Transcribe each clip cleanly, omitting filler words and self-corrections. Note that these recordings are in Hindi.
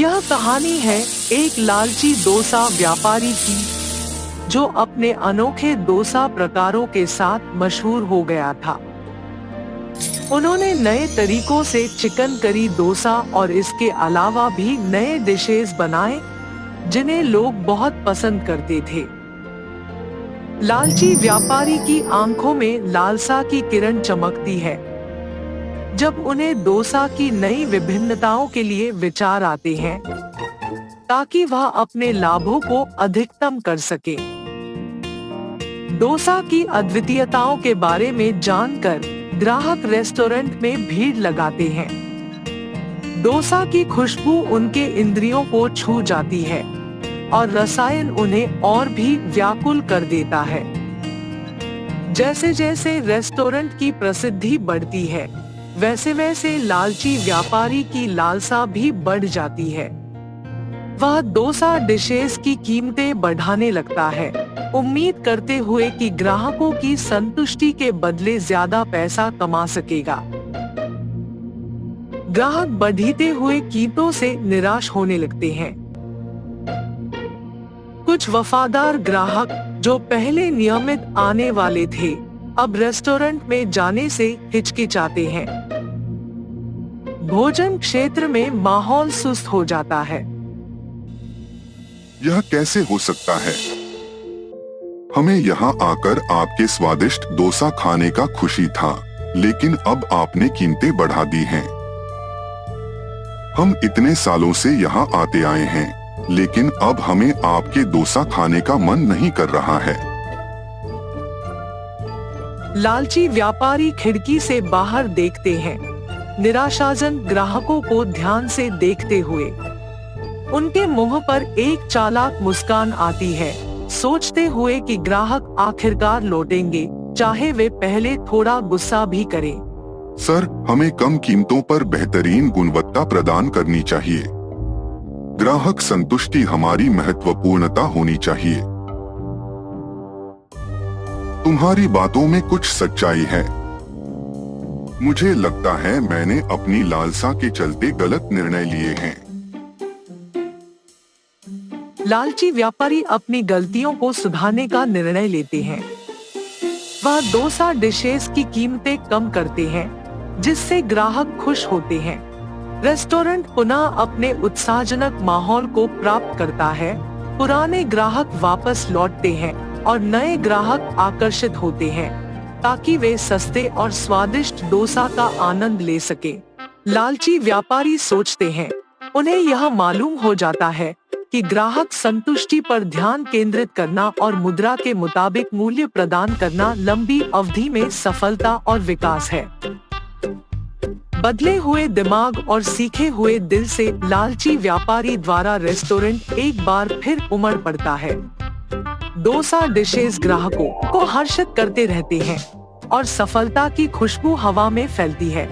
यह कहानी है एक लालची डोसा व्यापारी की, जो अपने अनोखे डोसा प्रकारों के साथ मशहूर हो गया था। उन्होंने नए तरीकों से चिकन करी डोसा और इसके अलावा भी नए डिशेस बनाए, जिन्हें लोग बहुत पसंद करते थे। लालची व्यापारी की आंखों में लालसा की किरण चमकती है जब उन्हें डोसा की नई विभिन्नताओं के लिए विचार आते हैं, ताकि वह अपने लाभों को अधिकतम कर सके। डोसा की अद्वितीयताओं के बारे में जानकर ग्राहक रेस्टोरेंट में भीड़ लगाते हैं। डोसा की खुशबू उनके इंद्रियों को छू जाती है और रसायन उन्हें और भी व्याकुल कर देता है। जैसे जैसे रेस्टोरेंट की प्रसिद्धि बढ़ती है, वैसे वैसे लालची व्यापारी की लालसा भी बढ़ जाती है। वह डोसा डिशेस की कीमतें बढ़ाने लगता है, उम्मीद करते हुए कि ग्राहकों की संतुष्टि के बदले ज्यादा पैसा कमा सकेगा। ग्राहक बढ़ते हुए कीमतों से निराश होने लगते हैं। कुछ वफादार ग्राहक जो पहले नियमित आने वाले थे, अब रेस्टोरेंट में जाने से हिचकिचाते हैं। भोजन क्षेत्र में माहौल सुस्त हो जाता है। यह कैसे हो सकता है? हमें यहाँ आकर आपके स्वादिष्ट डोसा खाने का खुशी था, लेकिन अब आपने कीमतें बढ़ा दी हैं। हम इतने सालों से यहाँ आते आए हैं, लेकिन अब हमें आपके डोसा खाने का मन नहीं कर रहा है। लालची व्यापारी खिड़की से बाहर देखते हैं, निराशाजन ग्राहकों को ध्यान से देखते हुए। उनके मुंह पर एक चालाक मुस्कान आती है, सोचते हुए कि ग्राहक आखिरकार लौटेंगे, चाहे वे पहले थोड़ा गुस्सा भी करें। सर, हमें कम कीमतों पर बेहतरीन गुणवत्ता प्रदान करनी चाहिए। ग्राहक संतुष्टि हमारी महत्वपूर्णता होनी चाहिए। तुम्हारी बातों में कुछ सच्चाई है। मुझे लगता है मैंने अपनी लालसा के चलते गलत निर्णय लिए हैं। लालची व्यापारी अपनी गलतियों को सुधारने का निर्णय लेते हैं। वह डोसा डिशेस की कीमतें कम करते हैं, जिससे ग्राहक खुश होते हैं। रेस्टोरेंट पुनः अपने उत्साहजनक माहौल को प्राप्त करता है। पुराने ग्राहक वापस लौटते हैं और नए ग्राहक आकर्षित होते हैं, ताकि वे सस्ते और स्वादिष्ट डोसा का आनंद ले सके। लालची व्यापारी सोचते हैं, उन्हें यह मालूम हो जाता है कि ग्राहक संतुष्टि पर ध्यान केंद्रित करना और मुद्रा के मुताबिक मूल्य प्रदान करना लंबी अवधि में सफलता और विकास है। बदले हुए दिमाग और सीखे हुए दिल से लालची व्यापारी द्वारा रेस्टोरेंट एक बार फिर उमड़ पड़ता है। डोसा डिशेस ग्राहकों को हर्षित करते रहते हैं और सफलता की खुशबू हवा में फैलती है।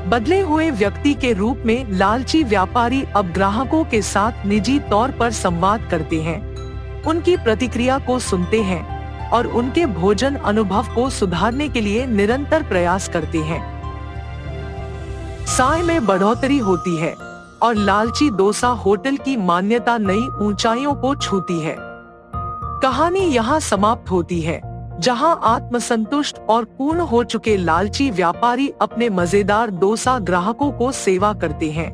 बदले हुए व्यक्ति के रूप में लालची व्यापारी अब ग्राहकों के साथ निजी तौर पर संवाद करते हैं, उनकी प्रतिक्रिया को सुनते हैं और उनके भोजन अनुभव को सुधारने के लिए निरंतर प्रयास करते हैं। आय में बढ़ोतरी होती है और लालची डोसा होटल की मान्यता नई ऊंचाइयों को छूती है। कहानी यहाँ समाप्त होती है, जहाँ आत्मसंतुष्ट और पूर्ण हो चुके लालची व्यापारी अपने मजेदार डोसा ग्राहकों को सेवा करते हैं।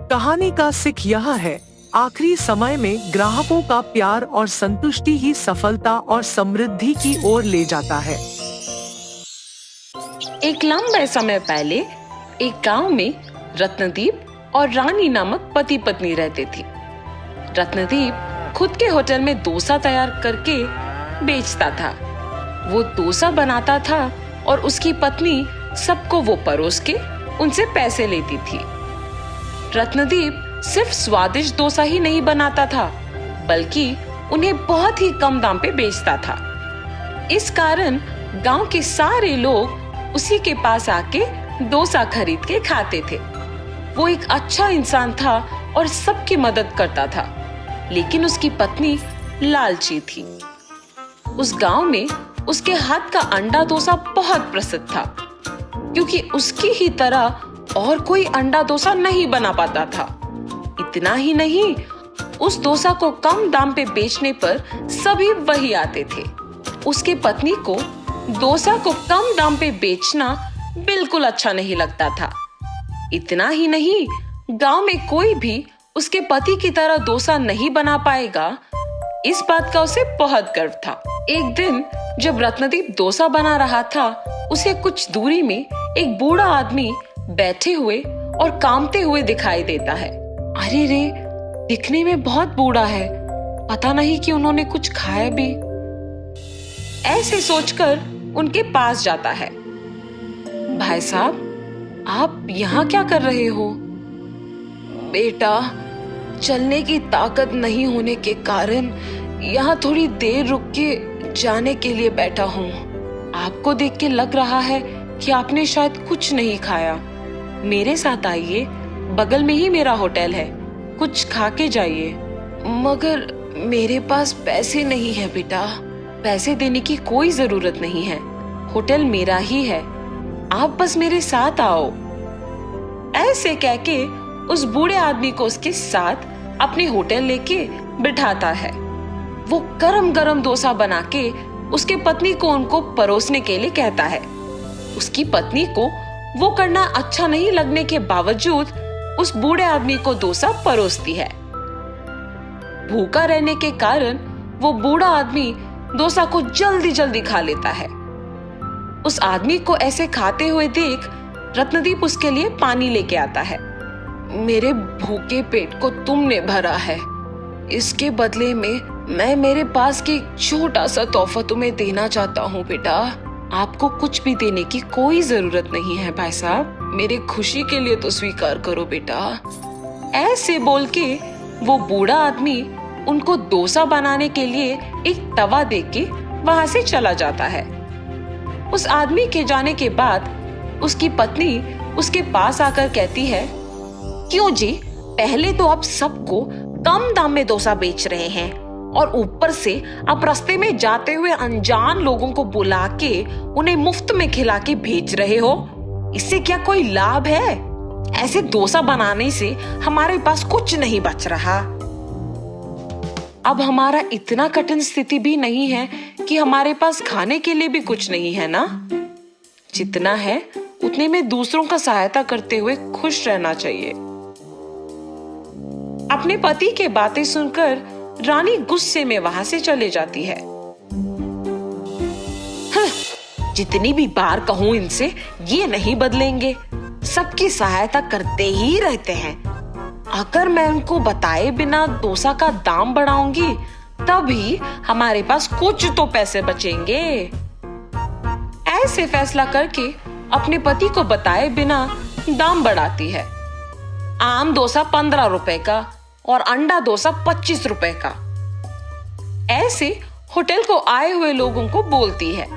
कहानी का सीख यह है, आखिरी समय में ग्राहकों का प्यार और संतुष्टि ही सफलता और समृद्धि की ओर ले जाता है। एक लंबे समय पहले एक गांव में रत्नदीप और रानी नामक पति पत्नी रहते थे। रत्नदीप खुद के होटल में डोसा तैयार करके बेचता था। वो डोसा बनाता था और उसकी पत्नी सबको वो परोस के उनसे पैसे लेती थी। रत्नदीप सिर्फ स्वादिष्ट डोसा ही नहीं बनाता था, बल्कि उन्हें बहुत ही कम दाम पे बेचता था। इस कारण गांव के सारे लोग उसी के पास आके डोसा खरीद के खाते थे। वो एक अच्छा इंसान था और सबकी मदद करता था, लेकिन उसकी पत्नी लालची थी। उस गांव में उसके हाथ का अंडा डोसा बहुत प्रसिद्ध था, क्योंकि उसकी ही तरह और कोई अंडा डोसा नहीं बना पाता था। इतना ही नहीं, उस डोसा को कम दाम पे बेचने पर सभी वही आते थे। उसकी पत्नी को डोसा को कम दाम पे बेचना बिल्कुल अच्छा नहीं लगता था। इतना ही नहीं, गांव में कोई भी उसके पति की तरह डोसा नहीं बना पाएगा, इस बात का उसे बहुत गर्व था। एक दिन जब रत्नदीप डोसा बना रहा था, उसे कुछ दूरी में एक बूढ़ा आदमी बैठे हुए और कामते हुए दिखाई देता है। अरे रे, दिखने में बहुत बूढ़ा है, पता नहीं कि उन्होंने कुछ खाया भी। ऐसे सोचकर उनके पास जाता है। भाई साहब, आप यहाँ क्या कर रहे हो? बेटा, चलने की ताकत नहीं होने के कारण यहाँ थोड़ी देर रुक के जाने के लिए बैठा हूँ। आपको देख के लग रहा है कि आपने शायद कुछ नहीं खाया। मेरे साथ आइए, बगल में ही मेरा होटल है, कुछ खा के जाइए। मगर मेरे पास पैसे नहीं है बेटा। पैसे देने की कोई जरूरत नहीं है, होटल मेरा ही है, आप बस मेरे साथ आओ। ऐसे कह के उस बूढ़े आदमी को उसके साथ अपने होटल लेके बिठाता है। वो गरम गरम डोसा बना के उसके पत्नी को उनको परोसने के लिए कहता है। उसकी पत्नी को वो करना अच्छा नहीं लगने के बावजूद उस बूढ़े आदमी को डोसा परोसती है। भूखा रहने के कारण वो बूढ़ा आदमी डोसा को जल्दी जल्दी खा लेता है। उस आदमी को ऐसे खाते हुए देख रत्नदीप उसके लिए पानी लेके आता है। मेरे भूखे पेट को तुमने भरा है, इसके बदले में मैं मेरे पास की छोटा सा तोहफा तुम्हें देना चाहता हूँ बेटा। आपको कुछ भी देने की कोई जरूरत नहीं है भाई साहब, मेरे खुशी के लिए तो स्वीकार करो बेटा। ऐसे बोल के वो बूढ़ा आदमी उनको डोसा बनाने के लिए एक तवा देके वहां से चला जाता है। उस आदमी के जाने के बाद उसकी पत्नी उसके पास आकर कहती है, क्यों जी, पहले तो आप सबको कम दाम में डोसा बेच रहे हैं और ऊपर से आप रास्ते में जाते हुए अनजान लोगों को बुला के उन्हें मुफ्त में खिला के भेज रहे हो। इससे क्या कोई लाभ है? ऐसे डोसा बनाने से हमारे पास कुछ नहीं बच रहा। अब हमारा इतना कठिन स्थिति भी नहीं है कि हमारे पास खाने के लिए भी कुछ नहीं है ना। जितना है उतने में दूसरों का सहायता करते हुए खुश रहना चाहिए। अपने पति के बातें सुनकर रानी गुस्से में वहां से चले जाती है। जितनी भी बार कहूं इनसे, ये नहीं बदलेंगे, सबकी सहायता करते ही रहते हैं। अगर मैं उनको बताए बिना डोसा का दाम बढ़ाऊंगी, तभी हमारे पास कुछ तो पैसे बचेंगे। ऐसे फैसला करके अपने पति को बताए बिना दाम बढ़ाती है। आम डोसा 15 रुपए का और अंडा डोसा 25 रुपए का। ऐसे होटल को आए हुए लोगों को बोलती है,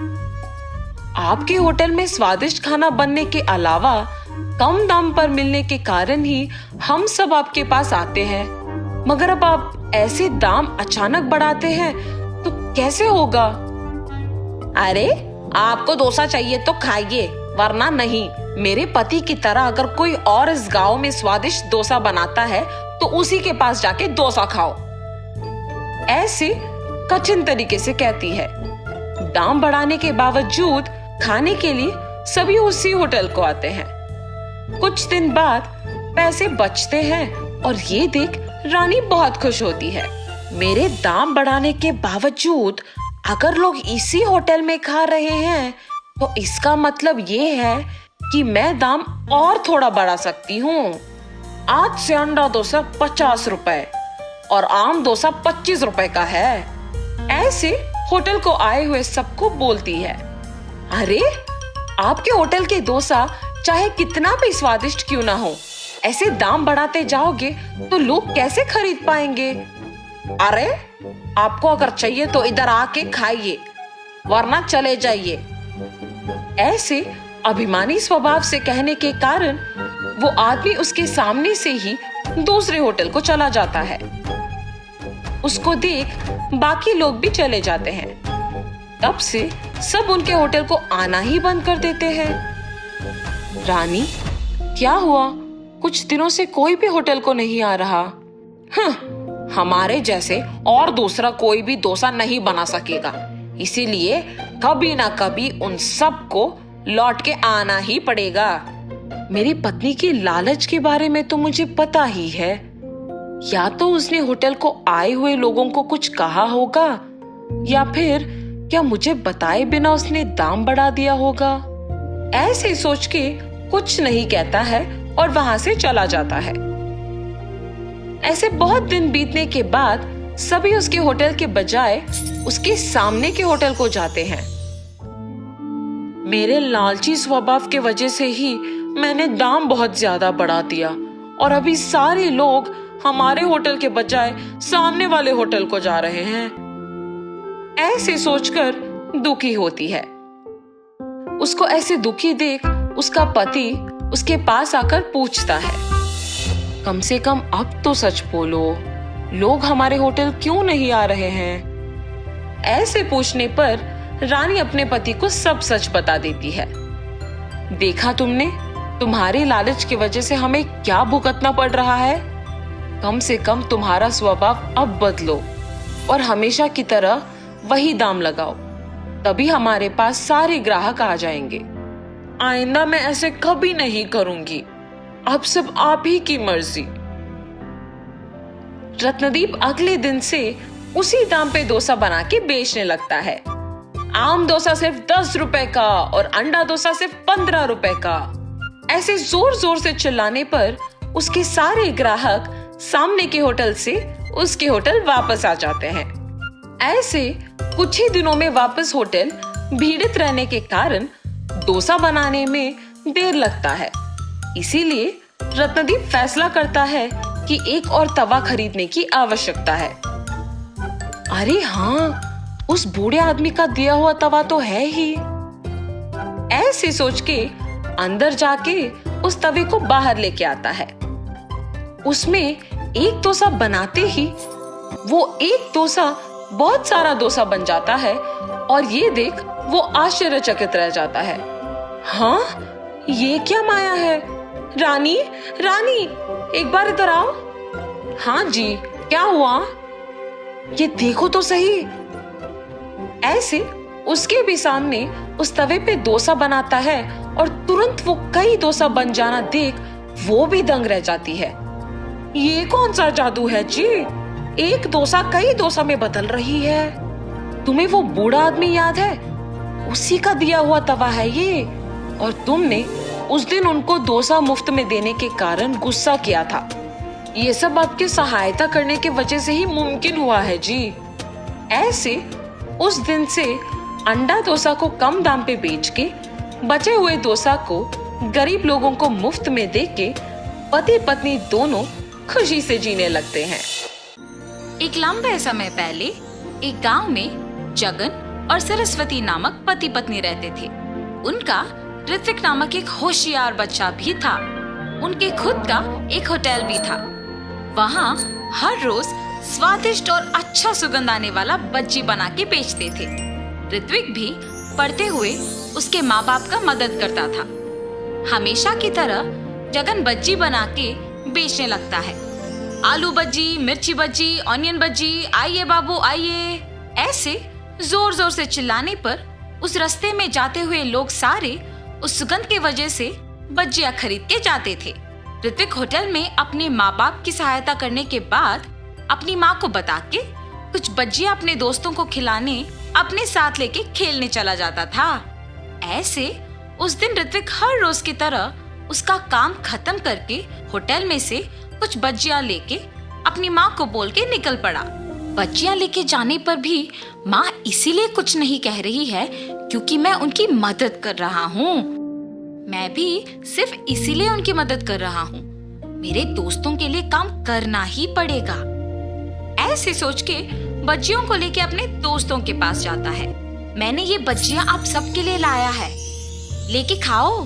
आपके होटल में स्वादिष्ट खाना बनने के अलावा कम दाम पर मिलने के कारण ही हम सब आपके पास आते हैं, मगर अब आप ऐसे दाम अचानक बढ़ाते हैं तो कैसे होगा? अरे, आपको डोसा चाहिए तो खाइए, वरना नहीं। मेरे पति की तरह अगर कोई और इस गांव में स्वादिष्ट डोसा बनाता है तो उसी के पास जाके डोसा खाओ। ऐसे कठिन तरीके से कहती है। दाम बढ़ाने के बावजूद खाने के लिए सभी उसी होटल को आते हैं। कुछ दिन बाद पैसे बचते हैं और ये देख रानी बहुत खुश होती है। मेरे दाम बढ़ाने के बावजूद अगर लोग इसी होटल में खा रहे हैं तो इसका मतलब ये है कि मैं दाम और थोड़ा बढ़ा सकती हूँ। आज से अंडा डोसा 50 रुपए और आम डोसा 25 रुपए का है। ऐसे होटल को आए हुए सबको बोलती है, अरे, आपके होटल के डोसा चाहे कितना भी स्वादिष्ट क्यों ना हो, ऐसे दाम बढ़ाते जाओगे तो लोग कैसे खरीद पाएंगे? अरे, आपको अगर चाहिए तो इधर आके खाइए, वरना चले जाइए। ऐसे अभिमानी स्वभाव से कहने के कारण वो आदमी उसके सामने से ही दूसरे होटल को चला जाता है। उसको देख बाकी लोग भी चले जाते हैं। तब से सब उनके होटल को आना ही बंद कर देते हैं। रानी, क्या हुआ? कुछ दिनों से कोई भी होटल को नहीं आ रहा। हमारे जैसे और दूसरा कोई भी डोसा नहीं बना सकेगा, इसीलिए कभी ना कभी उन सबको लौट के आना ही पड़ेगा। मेरी पत्नी की लालच के बारे में तो मुझे पता ही है। या तो उसने होटल को आए हुए लोगों को कुछ कहा होगा, या फिर क्या मुझे बताए बिना उसने दाम बढ़ा दिया होगा। ऐसे सोच के कुछ नहीं कहता है और वहां से चला जाता है। ऐसे बहुत दिन बीतने के बाद सभी उसके होटल के बजाय उसके सामने के होटल को जाते हैं। मेरे लालची स्वभाव के वजह से ही मैंने दाम बहुत ज्यादा बढ़ा दिया और अभी सारे लोग हमारे होटल के बजाय सामने वाले होटल को जा रहे हैं। ऐसे सोचकर दुखी होती है। उसको ऐसे दुखी देख उसका पति उसके पास आकर पूछता है, कम से कम अब तो सच बोलो, लोग हमारे होटल क्यों नहीं आ रहे हैं? ऐसे पूछने पर रानी अपने पति को सब सच बता देती है। देखा तुमने, तुम्हारी लालच की वजह से हमें क्या भुगतना पड़ रहा है। कम से कम तुम्हारा स्वभाव अब बदलो और हमेशा की तरह वही दाम लगाओ, तभी हमारे पास सारे ग्राहक आ जाएंगे। आइंदा मैं ऐसे कभी नहीं करूंगी, अब सब आप ही की मर्जी। रत्नदीप अगले दिन से उसी दाम पे डोसा बना के बेचने लगता है। आम डोसा सिर्फ 10 रुपए का और अंडा डोसा सिर्फ 15 रुपए का। ऐसे जोर जोर से चिल्लाने पर उसके सारे ग्राहक सामने के होटल से उसके होटल वापस आ जाते हैं। ऐसे कुछ ही दिनों में वापस होटल भीड़ित रहने के कारण डोसा बनाने में देर लगता है। इसीलिए रत्नदीप फैसला करता है कि एक और तवा खरीदने की आवश्यकता है। अरे हाँ, उस बूढ़े आदमी का दिया हुआ तवा तो है ही। ऐसे सोच के अंदर जाके उस तवे को बाहर लेके आता है। उसमें एक डोसा बनाते ही वो एक डोसा बहुत सारा डोसा बन जाता है और ये देख वो आश्चर्यचकित रह जाता है। हाँ, ये क्या माया है? रानी, रानी, एक बार इधर आओ। हाँ जी, क्या हुआ? ये देखो तो सही। ऐसे उसके भी सामने उस तवे पे डोसा बनाता है और तुरंत वो कई डोसा बन जाना देख वो भी दंग रह जाती है। ये कौन सा जादू है जी? एक डोसा कई डोसा में बदल रही है। तुम्हें वो बूढ़ा आदमी याद है? उसी का दिया हुआ तवा है ये। और तुमने उस दिन उनको डोसा मुफ्त में देने के कारण गुस्सा किया था। ये सब आपकी सहायता करने की वजह से ही मुमकिन हुआ है जी। ऐसे उस दिन से अंडा डोसा को कम दाम पे बेच के बचे हुए डोसा को गरीब लोगों को मुफ्त में दे के पति पत्नी दोनों खुशी से जीने लगते हैं। एक लंबे समय पहले एक गांव में जगन और सरस्वती नामक पति पत्नी रहते थे। उनका ऋत्विक नामक एक होशियार बच्चा भी था। उनके खुद का एक होटल भी था। वहाँ हर रोज स्वादिष्ट और अच्छा सुगंध आने वाला बज्जी बना के बेचते थे। ऋत्विक भी पढ़ते हुए उसके माँ बाप का मदद करता था। हमेशा की तरह जगन बज्जी बना के बेचने लगता है। आलू बज्जी, मिर्ची बज्जी, ऑनियन बज्जी, आइए बाबू आइए। ऐसे जोर जोर से चिल्लाने पर उस रास्ते में जाते हुए लोग सारे उस सुगंध की वजह से बज्जियां खरीद के जाते थे। ऋत्विक होटल में अपने माँ बाप की सहायता करने के बाद अपनी माँ को बता के कुछ बज्जियां अपने दोस्तों को खिलाने अपने साथ लेके खेलने चला जाता था। ऐसे उस दिन ऋत्विक हर रोज की तरह उसका काम खत्म करके होटल में से कुछ बज्जियां लेके अपनी माँ को बोल के निकल पड़ा। बज्जियां लेके जाने पर भी माँ इसीलिए कुछ नहीं कह रही है क्योंकि मैं उनकी मदद कर रहा हूँ। मैं भी सिर्फ इसीलिए उनकी मदद कर रहा हूँ। मेरे दोस्तों के लिए काम करना ही पड़ेगा। ऐसे सोच के बज्जियों को लेके अपने दोस्तों के पास जाता है। मैंने ये बज्जियां आप सबके लिए लाया है, लेके खाओ।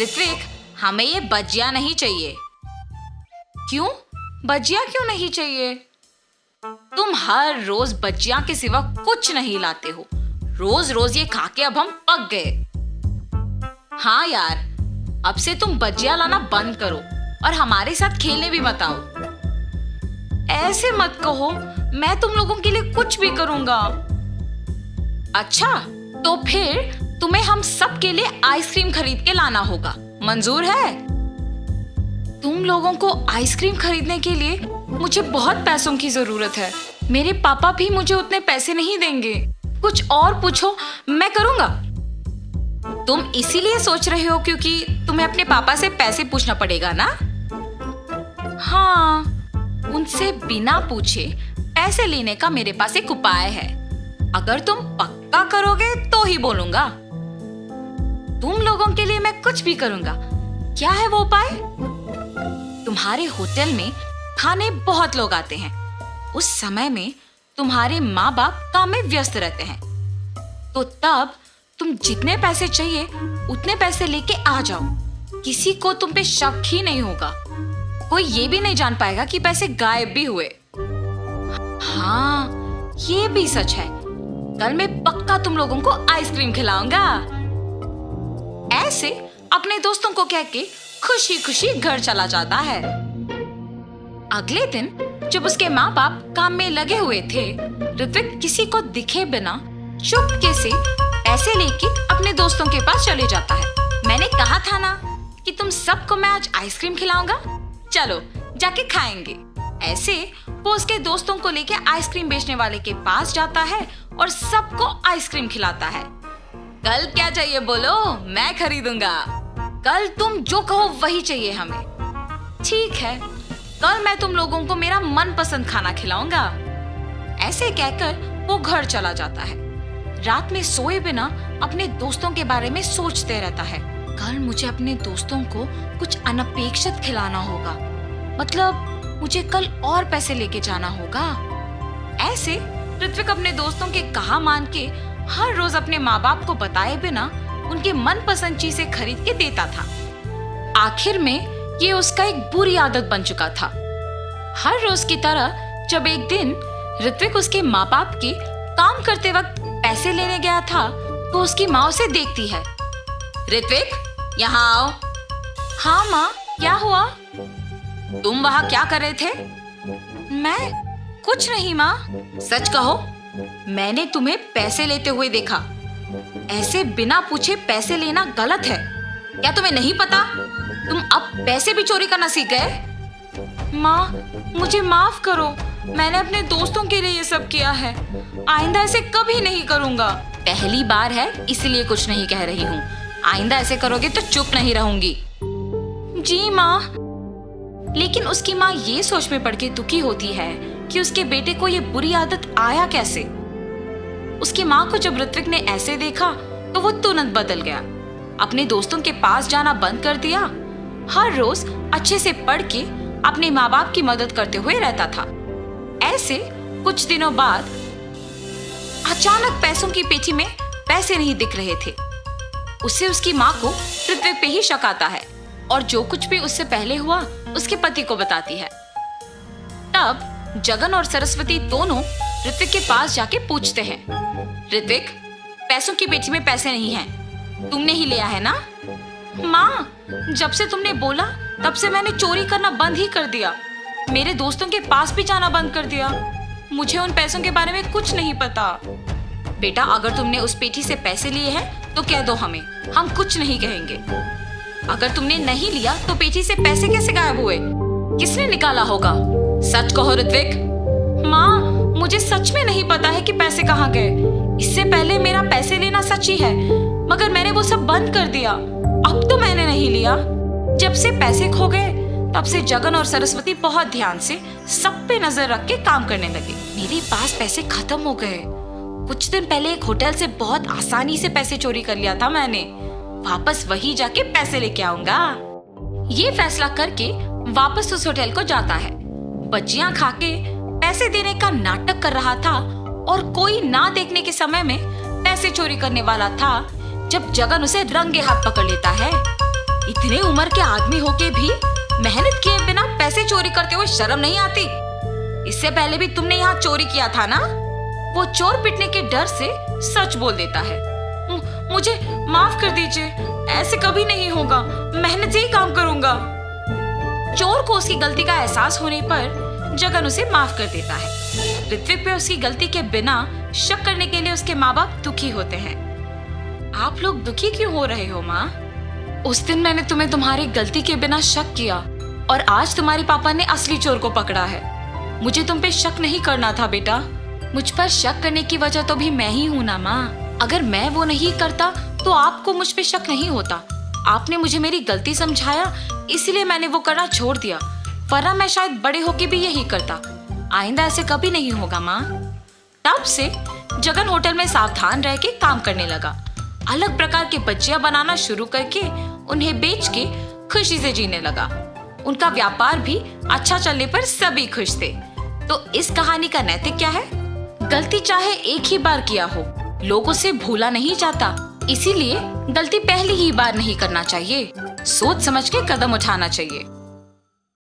ऋत्विक, हमें ये बज्जियां नहीं चाहिए। क्यों? बज्जियां क्यों नहीं चाहिए? तुम हर रोज बज्जियां के सिवा कुछ नहीं लाते हो। रोज रोज ये खा के अब हम पक गए। हाँ यार, अब से तुम बज्जियां लाना बंद करो और हमारे साथ खेलने भी मत आओ। ऐसे मत कहो, मैं तुम लोगों के लिए कुछ भी करूंगा। अच्छा, तो फिर तुम्हें हम सब के लिए आइसक्रीम खरीद के लाना होगा, मंजूर है? तुम लोगों को आइसक्रीम खरीदने के लिए मुझे बहुत पैसों की जरूरत है। मेरे पापा भी मुझे उतने पैसे नहीं देंगे। कुछ और पूछो, मैं करूंगा। तुम इसीलिए सोच रहे हो क्योंकि तुम्हें अपने पापा से पैसे पूछना पड़ेगा ना? हाँ, उनसे बिना पूछे पैसे लेने का मेरे पास एक उपाय है। अगर तुम पक्का करोगे तो ही बोलूंगा। तुम लोगों के लिए मैं कुछ भी करूंगा। क्या है वो उपाय? तुम्हारे होटल में खाने बहुत लोग आते हैं। उस समय में तुम्हारे माँ बाप काम में व्यस्त रहते हैं, तो तब तुम जितने पैसे चाहिए उतने पैसे लेके आ जाओ। किसी को तुम पे शक ही नहीं होगा। कोई ये भी नहीं जान पाएगा कि पैसे गायब भी हुए। हाँ, ये भी सच है। कल मैं पक्का तुम लोगों को आइसक्रीम खिलाऊंगा। ऐसे अपने दोस्तों को कह के खुशी खुशी घर चला जाता है। अगले दिन जब उसके माँ बाप काम में लगे हुए थे, ऋत्विक किसी को दिखे बिना चुपके से पैसे लेके अपने दोस्तों के पास चले जाता है। मैंने कहा था ना कि तुम सबको मैं आज आइसक्रीम खिलाऊंगा, चलो जाके खाएंगे। ऐसे वो उसके दोस्तों को लेके आइसक्रीम बेचने वाले के पास जाता है और सबको आइसक्रीम खिलाता है। कल क्या चाहिए बोलो, मैं खरीदूंगा। कल तुम जो कहो वही चाहिए हमें। ठीक है, कल मैं तुम लोगों को मेरा मनपसंद खाना खिलाऊंगा। ऐसे कहकर वो घर चला जाता है। रात में सोए बिना अपने दोस्तों के बारे में सोचते रहता है। कल मुझे अपने दोस्तों को कुछ अनपेक्षित खिलाना होगा, मतलब मुझे कल और पैसे लेके जाना होगा। ऐसे ऋत्विक अपने दोस्तों के कहा मान के हर रोज अपने माँ बाप को बताए बिना उनके मनपसंद चीजें खरीद के देता था। आखिर में ये उसका एक बुरी आदत बन चुका था। हर रोज की तरह जब एक दिन ऋत्विक उसके माँ बाप के काम करते वक्त पैसे लेने गया था, तो उसकी माँ उसे देखती है। ऋत्विक, यहाँ आओ। हाँ माँ, क्या हुआ? तुम वहाँ क्या कर रहे थे? मैं कुछ नहीं माँ। सच कहो, मैंने तुम्हें पैसे लेते हुए देखा। ऐसे बिना पूछे पैसे लेना गलत है। क्या तुम्हें नहीं पता तुम अब पैसे भी चोरी करना सीख गए? माँ, मुझे माफ करो, मैंने अपने दोस्तों के लिए ये सब किया है। आइंदा ऐसे कभी नहीं करूँगा। पहली बार है इसलिए कुछ नहीं कह रही हूँ। आइंदा ऐसे करोगे तो चुप नहीं रहूंगी। जी माँ। लेकिन उसकी माँ ये सोच में पड़ के दुखी होती है कि उसके बेटे को ये बुरी आदत आया कैसे। उसकी माँ को जब ऋत्विक ने ऐसे देखा तो वो तुरंत बदल गया। अपने दोस्तों के पास जाना बंद कर दिया। हर रोज अच्छे से पढ़ के अपने माँ बाप की मदद करते हुए रहता था। ऐसे कुछ दिनों बाद अचानक पैसों की पेटी में पैसे नहीं दिख रहे थे। उससे उसकी माँ को ऋत्विक पे ही शक आता है और जो कुछ भी उससे पहले हुआ उसके पति को बताती है। तब जगन और सरस्वती दोनों ऋत्विक के पास जाके पूछते हैं, ऋत्विक, पैसों की पेटी में पैसे नहीं हैं, तुमने ही लिया है ना? माँ, जब से तुमने बोला तब से मैंने चोरी करना बंद ही कर दिया। मेरे दोस्तों के पास भी जाना बंद कर दिया। मुझे उन पैसों के बारे में कुछ नहीं पता। बेटा, अगर तुमने उस पेटी से पैसे लिए हैं तो कह दो हमें, हम कुछ नहीं कहेंगे। अगर तुमने नहीं लिया तो पेटी से पैसे कैसे गायब हुए? किसने निकाला होगा? सच कहो ऋत्विक। माँ, मुझे सच में नहीं पता है कि पैसे कहाँ गए। इससे पहले मेरा पैसे लेना सच ही है, मगर मैंने वो सब बंद कर दिया। अब तो मैंने नहीं लिया। जब से पैसे खो गए तब से जगन और सरस्वती बहुत ध्यान से सब पे नजर रख के काम करने लगे। मेरे पास पैसे खत्म हो गए। कुछ दिन पहले एक होटल से बहुत आसानी से पैसे चोरी कर लिया था मैंने। वापस वही जाके पैसे लेके आऊंगा। ये फैसला करके वापस उस होटल को जाता है। बच्चियां खाके पैसे देने का नाटक कर रहा था और कोई ना देखने के समय में पैसे चोरी करने वाला था जब जगन उसे रंगे हाथ पकड़ लेता है। इतने उम्र के आदमी होके भी मेहनत किए बिना पैसे चोरी करते हुए शर्म नहीं आती? इससे पहले भी तुमने यहाँ चोरी किया था ना? वो चोर पिटने के डर से सच बोल देता है। मुझे माफ कर दीजिए, ऐसे कभी नहीं होगा, मेहनत से ही काम करूंगा। चोर को उसकी गलती का एहसास होने पर जगन उसे माफ कर देता है। ऋत्विक पे उसकी गलती के बिना शक करने के लिए उसके माँ बाप दुखी होते हैं। आप लोग दुखी क्यों हो रहे हो माँ? उस दिन मैंने तुम्हें तुम्हारी गलती के बिना शक किया और आज तुम्हारे पापा ने असली चोर को पकड़ा है। मुझे तुम पे शक नहीं करना था बेटा। मुझ पर शक करने की वजह तो भी मैं ही हूँ ना माँ। अगर मैं वो नहीं करता तो आपको मुझ पे शक नहीं होता। आपने मुझे मेरी गलती समझाया, इसलिए मैंने वो करना छोड़ दिया, वरना मैं शायद बड़े होके भी यही करता। आइंदा ऐसे कभी नहीं होगा माँ। तब से जगन होटल में सावधान रह के काम करने लगा। अलग प्रकार के भजिया बनाना शुरू करके उन्हें बेच के खुशी से जीने लगा। उनका व्यापार भी अच्छा चलने पर सभी खुश थे। तो इस कहानी का नैतिक क्या है? गलती चाहे एक ही बार किया हो, लोगों से भूला नहीं जाता। इसीलिए गलती पहली ही बार नहीं करना चाहिए, सोच समझ के कदम उठाना चाहिए।